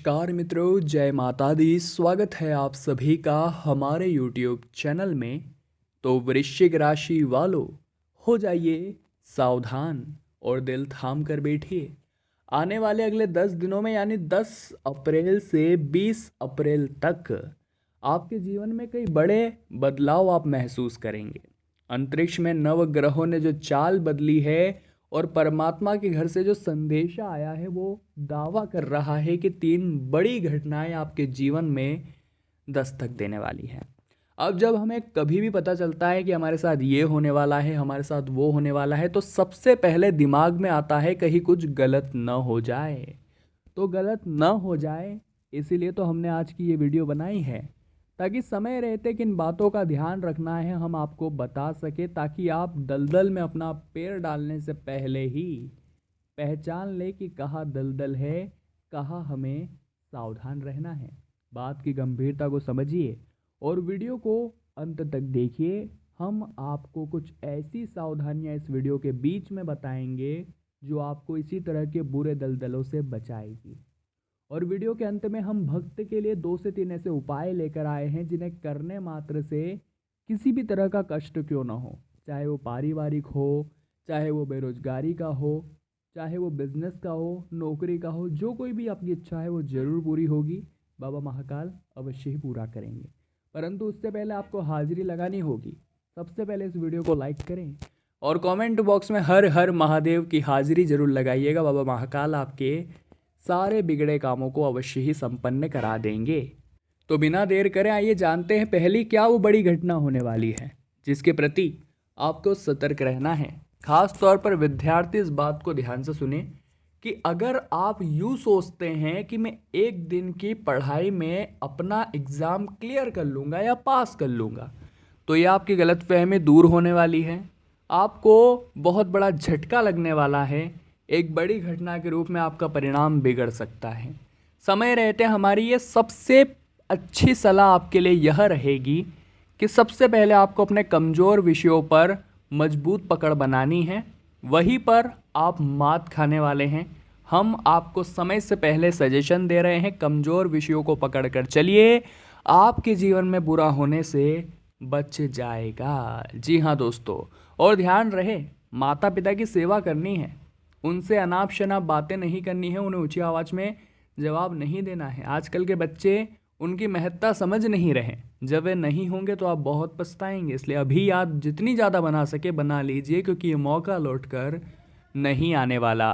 नमस्कार मित्रों, जय माता दी। स्वागत है आप सभी का हमारे YouTube चैनल में। तो वृश्चिक राशि वालों, हो जाइए सावधान और दिल थाम कर बैठिए। आने वाले अगले 10 दिनों में यानी 10 अप्रैल से 20 अप्रैल तक आपके जीवन में कई बड़े बदलाव आप महसूस करेंगे। अंतरिक्ष में नवग्रहों ने जो चाल बदली है और परमात्मा के घर से जो संदेशा आया है वो दावा कर रहा है कि 3 बड़ी घटनाएं आपके जीवन में दस्तक देने वाली हैं। अब जब हमें कभी भी पता चलता है कि हमारे साथ ये होने वाला है, हमारे साथ वो होने वाला है, तो सबसे पहले दिमाग में आता है कहीं कुछ गलत न हो जाए। तो गलत न हो जाए इसीलिए तो हमने आज की ये वीडियो बनाई है, ताकि समय रहते किन बातों का ध्यान रखना है हम आपको बता सके, ताकि आप दलदल में अपना पैर डालने से पहले ही पहचान ले कि कहाँ दलदल है, कहाँ हमें सावधान रहना है। बात की गंभीरता को समझिए और वीडियो को अंत तक देखिए। हम आपको कुछ ऐसी सावधानियां इस वीडियो के बीच में बताएंगे जो आपको इसी तरह के बुरे दलदलों से बचाएगी। और वीडियो के अंत में हम भक्त के लिए 2 से 3 ऐसे उपाय लेकर आए हैं जिन्हें करने मात्र से किसी भी तरह का कष्ट क्यों ना हो, चाहे वो पारिवारिक हो, चाहे वो बेरोजगारी का हो, चाहे वो बिजनेस का हो, नौकरी का हो, जो कोई भी आपकी इच्छा है वो जरूर पूरी होगी। बाबा महाकाल अवश्य ही पूरा करेंगे। परंतु उससे पहले आपको हाजिरी लगानी होगी। सबसे पहले इस वीडियो को लाइक करें और कमेंट बॉक्स में हर हर महादेव की हाजिरी जरूर लगाइएगा। बाबा महाकाल आपके सारे बिगड़े कामों को अवश्य ही संपन्न करा देंगे। तो बिना देर करें आइए जानते हैं पहली क्या वो बड़ी घटना होने वाली है जिसके प्रति आपको सतर्क रहना है। खास तौर पर विद्यार्थी इस बात को ध्यान से सुने कि अगर आप यूँ सोचते हैं कि मैं एक दिन की पढ़ाई में अपना एग्ज़ाम क्लियर कर लूँगा या पास कर लूँगा, तो ये आपकी गलतफहमी दूर होने वाली है। आपको बहुत बड़ा झटका लगने वाला है। एक बड़ी घटना के रूप में आपका परिणाम बिगड़ सकता है। समय रहते हमारी ये सबसे अच्छी सलाह आपके लिए यह रहेगी कि सबसे पहले आपको अपने कमज़ोर विषयों पर मजबूत पकड़ बनानी है। वहीं पर आप मात खाने वाले हैं। हम आपको समय से पहले सजेशन दे रहे हैं, कमज़ोर विषयों को पकड़ कर चलिए, आपके जीवन में बुरा होने से बच जाएगा। जी हाँ दोस्तों, और ध्यान रहे माता पिता की सेवा करनी है, उनसे अनाप शनाप बातें नहीं करनी है, उन्हें ऊंची आवाज़ में जवाब नहीं देना है। आजकल के बच्चे उनकी महत्ता समझ नहीं रहे। जब वे नहीं होंगे तो आप बहुत पछताएंगे। इसलिए अभी याद जितनी ज़्यादा बना सके बना लीजिए, क्योंकि ये मौका लौटकर नहीं आने वाला।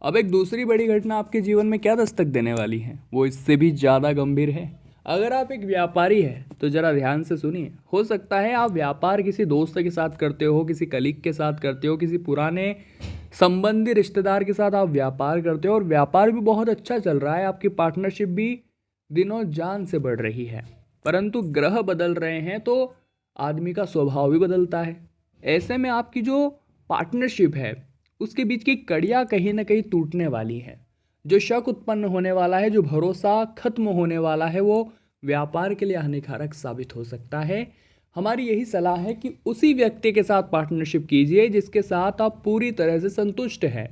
अब एक दूसरी बड़ी घटना आपके जीवन में क्या दस्तक देने वाली है वो इससे भी ज़्यादा गंभीर है। अगर आप एक व्यापारी हैं तो ज़रा ध्यान से सुनिए। हो सकता है आप व्यापार किसी दोस्त के साथ करते हो, किसी कलीग के साथ करते हो, किसी पुराने संबंधी रिश्तेदार के साथ आप व्यापार करते हो और व्यापार भी बहुत अच्छा चल रहा है, आपकी पार्टनरशिप भी दिनों जान से बढ़ रही है। परंतु ग्रह बदल रहे हैं तो आदमी का स्वभाव भी बदलता है। ऐसे में आपकी जो पार्टनरशिप है उसके बीच की कड़ियाँ कहीं ना कहीं टूटने वाली है। जो शक उत्पन्न होने वाला है, जो भरोसा खत्म होने वाला है, वो व्यापार के लिए हानिकारक साबित हो सकता है। हमारी यही सलाह है कि उसी व्यक्ति के साथ पार्टनरशिप कीजिए जिसके साथ आप पूरी तरह से संतुष्ट हैं।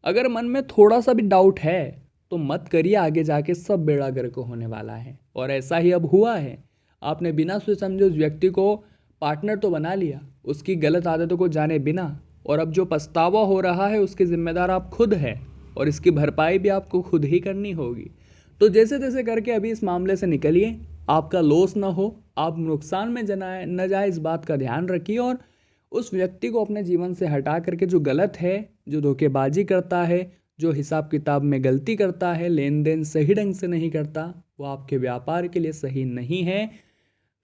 अगर मन में थोड़ा सा भी डाउट है तो मत करिए, आगे जाके सब बेड़ा गर्क होने वाला है। और ऐसा ही अब हुआ है। आपने बिना सोच समझे उस व्यक्ति को पार्टनर तो बना लिया, उसकी गलत आदतों को जाने बिना, और अब जो पछतावा हो रहा है उसके जिम्मेदार आप खुद हैं और इसकी भरपाई भी आपको खुद ही करनी होगी। तो जैसे तैसे करके अभी इस मामले से निकलिए, आपका लॉस ना हो, आप नुकसान में न जाए, इस बात का ध्यान रखिए। और उस व्यक्ति को अपने जीवन से हटा करके, जो गलत है, जो धोखेबाजी करता है, जो हिसाब किताब में गलती करता है, लेन देन सही ढंग से नहीं करता, वो आपके व्यापार के लिए सही नहीं है।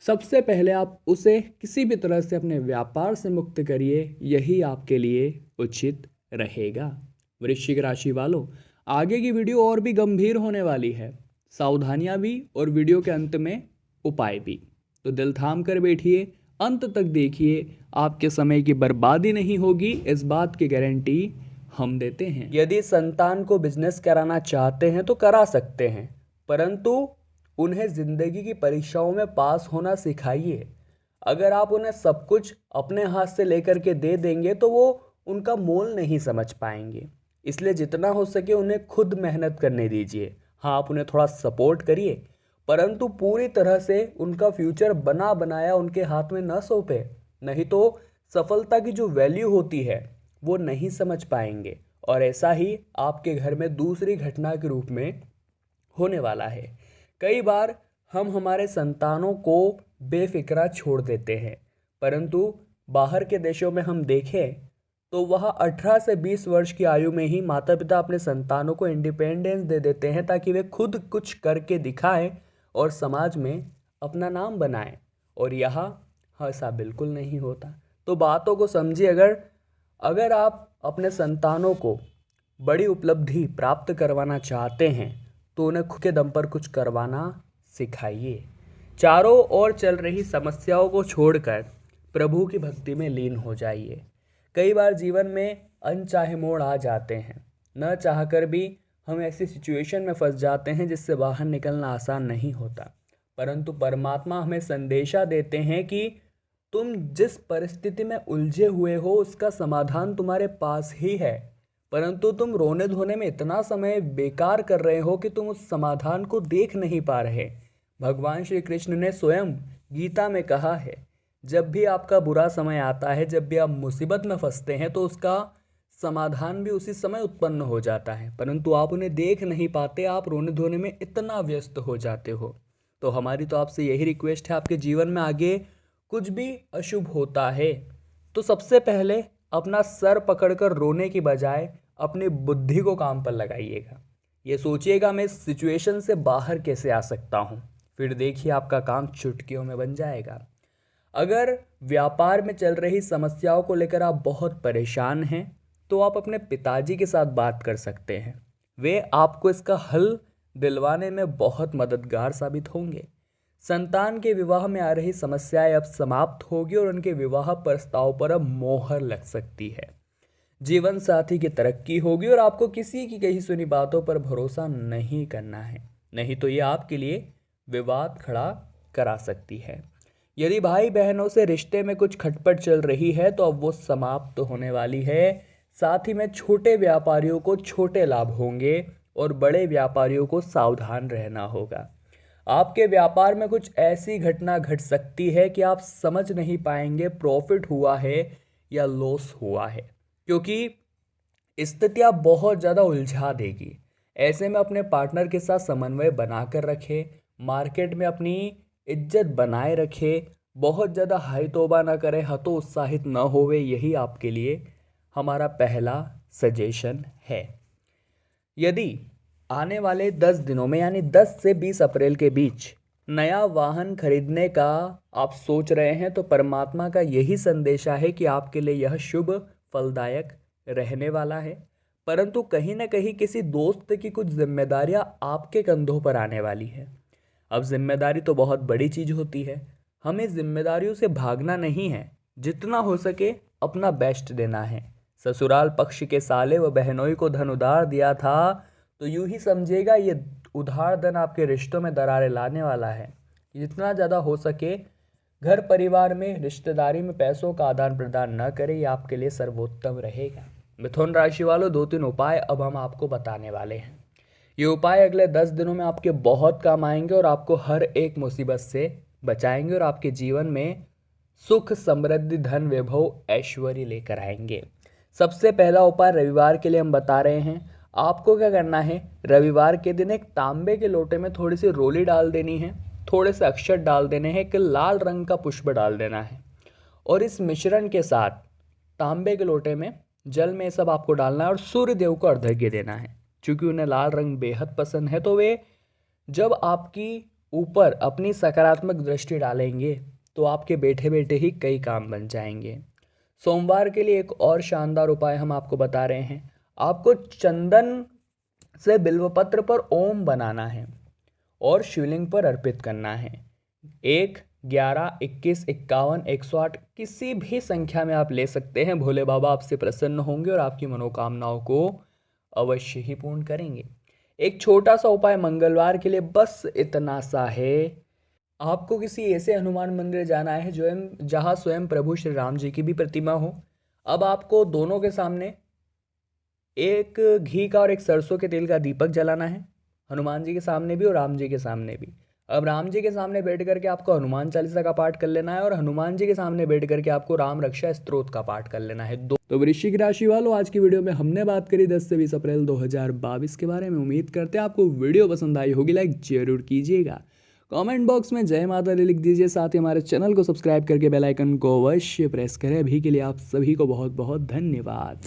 सबसे पहले आप उसे किसी भी तरह से अपने व्यापार से मुक्त करिए, यही आपके लिए उचित रहेगा। वृश्चिक राशि वालों, आगे की वीडियो और भी गंभीर होने वाली है, सावधानियां भी और वीडियो के अंत में उपाय भी। तो दिल थाम कर बैठिए, अंत तक देखिए, आपके समय की बर्बादी नहीं होगी, इस बात की गारंटी हम देते हैं। यदि संतान को बिजनेस कराना चाहते हैं तो करा सकते हैं, परंतु उन्हें जिंदगी की परीक्षाओं में पास होना सिखाइए। अगर आप उन्हें सब कुछ अपने हाथ से लेकर के दे देंगे तो वो उनका मोल नहीं समझ पाएंगे। इसलिए जितना हो सके उन्हें खुद मेहनत करने दीजिए, हाँ, आप उन्हें थोड़ा सपोर्ट करिए, परंतु पूरी तरह से उनका फ्यूचर बना बनाया उनके हाथ में न सौंपे। नहीं तो सफलता की जो वैल्यू होती है वो नहीं समझ पाएंगे, और ऐसा ही आपके घर में दूसरी घटना के रूप में होने वाला है। कई बार हम हमारे संतानों को बेफिक्रा छोड़ देते हैं, परंतु बाहर के देशों में हम देखें तो वह 18 से 20 वर्ष की आयु में ही माता पिता अपने संतानों को इंडिपेंडेंस दे देते हैं, ताकि वे खुद कुछ करके दिखाएं और समाज में अपना नाम बनाएं। और यहाँ ऐसा बिल्कुल नहीं होता। तो बातों को समझिए। अगर अगर आप अपने संतानों को बड़ी उपलब्धि प्राप्त करवाना चाहते हैं तो उन्हें खुद के दम पर कुछ करवाना सिखाइए। चारों ओर चल रही समस्याओं को छोड़कर प्रभु की भक्ति में लीन हो जाइए। कई बार जीवन में अनचाहे मोड़ आ जाते हैं, न चाहकर भी हम ऐसी सिचुएशन में फंस जाते हैं जिससे बाहर निकलना आसान नहीं होता, परंतु परमात्मा हमें संदेशा देते हैं कि तुम जिस परिस्थिति में उलझे हुए हो उसका समाधान तुम्हारे पास ही है, परंतु तुम रोने धोने में इतना समय बेकार कर रहे हो कि तुम उस समाधान को देख नहीं पा रहे। भगवान श्री कृष्ण ने स्वयं गीता में कहा है, जब भी आपका बुरा समय आता है, जब भी आप मुसीबत में फंसते हैं, तो उसका समाधान भी उसी समय उत्पन्न हो जाता है, परंतु आप उन्हें देख नहीं पाते। आप रोने धोने में इतना व्यस्त हो जाते हो। तो हमारी तो आपसे यही रिक्वेस्ट है, आपके जीवन में आगे कुछ भी अशुभ होता है तो सबसे पहले अपना सर पकड़कर रोने की बजाय अपनी बुद्धि को काम पर लगाइएगा। ये सोचिएगा मैं इस सिचुएशन से बाहर कैसे आ सकता हूँ, फिर देखिए आपका काम चुटकियों में बन जाएगा। अगर व्यापार में चल रही समस्याओं को लेकर आप बहुत परेशान हैं तो आप अपने पिताजी के साथ बात कर सकते हैं। वे आपको इसका हल दिलवाने में बहुत मददगार साबित होंगे। संतान के विवाह में आ रही समस्याएं अब समाप्त होगी और उनके विवाह प्रस्ताव पर अब मोहर लग सकती है। जीवन साथी की तरक्की होगी और आपको किसी की कही सुनी बातों पर भरोसा नहीं करना है, नहीं तो ये आपके लिए विवाद खड़ा करा सकती है। यदि भाई बहनों से रिश्ते में कुछ खटपट चल रही है तो अब वो समाप्त होने वाली है। साथ ही में छोटे व्यापारियों को छोटे लाभ होंगे और बड़े व्यापारियों को सावधान रहना होगा। आपके व्यापार में कुछ ऐसी घटना घट सकती है कि आप समझ नहीं पाएंगे प्रॉफिट हुआ है या लॉस हुआ है, क्योंकि स्थितियाँ बहुत ज़्यादा उलझा देगी। ऐसे में अपने पार्टनर के साथ समन्वय बनाकर रखें, मार्केट में अपनी इज्जत बनाए रखें, बहुत ज़्यादा हाई तौबा ना करें, हतोत्साहित न होवे। यही आपके लिए हमारा पहला सजेशन है। यदि आने वाले 10 दिनों में यानी 10 से 20 अप्रैल के बीच नया वाहन खरीदने का आप सोच रहे हैं तो परमात्मा का यही संदेशा है कि आपके लिए यह शुभ फलदायक रहने वाला है, परंतु कहीं ना कहीं किसी दोस्त की कुछ जिम्मेदारियां आपके कंधों पर आने वाली है। अब जिम्मेदारी तो बहुत बड़ी चीज़ होती है, हमें जिम्मेदारियों से भागना नहीं है, जितना हो सके अपना बेस्ट देना है। ससुराल पक्ष के साले व बहनोई को धन उधार दिया था तो यूं ही समझिएगा ये उधार धन आपके रिश्तों में दरारें लाने वाला है। जितना ज़्यादा हो सके घर परिवार में रिश्तेदारी में पैसों का आदान प्रदान न करें, ये आपके लिए सर्वोत्तम रहेगा। मिथुन राशि वालों, 2-3 उपाय अब हम आपको बताने वाले हैं। ये उपाय अगले 10 दिनों में आपके बहुत काम आएंगे और आपको हर एक मुसीबत से बचाएंगे और आपके जीवन में सुख समृद्धि धन वैभव ऐश्वर्य लेकर आएंगे। सबसे पहला उपाय रविवार के लिए हम बता रहे हैं। आपको क्या करना है, रविवार के दिन एक तांबे के लोटे में थोड़ी सी रोली डाल देनी है, थोड़े से अक्षत डाल देने हैं, एक लाल रंग का पुष्प डाल देना है और इस मिश्रण के साथ तांबे के लोटे में जल में सब आपको डालना है और सूर्य देव को अर्घ्य देना है। चूँकि उन्हें लाल रंग बेहद पसंद है तो वे जब आपकी ऊपर अपनी सकारात्मक दृष्टि डालेंगे तो आपके बैठे बैठे ही कई काम बन जाएंगे। सोमवार के लिए एक और शानदार उपाय हम आपको बता रहे हैं। आपको चंदन से बिल्वपत्र पर ओम बनाना है और शिवलिंग पर अर्पित करना है। 1, 11, 21, 51, 108 किसी भी संख्या में आप ले सकते हैं। भोले बाबा आपसे प्रसन्न होंगे और आपकी मनोकामनाओं को अवश्य ही पूर्ण करेंगे। एक छोटा सा उपाय मंगलवार के लिए बस इतना सा है। आपको किसी ऐसे हनुमान मंदिर जाना है जो जहाँ स्वयं प्रभु श्री राम जी की भी प्रतिमा हो। अब आपको दोनों के सामने एक घी का और एक सरसों के तेल का दीपक जलाना है हनुमान जी के सामने भी और राम जी के सामने भी। अब राम जी के सामने बैठ करके आपको हनुमान चालीसा का पाठ कर लेना है और हनुमान जी के सामने बैठ करके आपको राम रक्षा स्तोत्र का पाठ कर लेना है। तो वृश्चिक राशि वालों, आज की वीडियो में हमने बात करी 10 से 20 अप्रैल 2022 के बारे में। उम्मीद करते हैं आपको वीडियो पसंद आई होगी, लाइक जरूर कीजिएगा, कमेंट बॉक्स में जय माता दी लिख दीजिए, साथ ही हमारे चैनल को सब्सक्राइब करके बेल आइकन को अवश्य प्रेस करें। अभी के लिए आप सभी को बहुत बहुत धन्यवाद।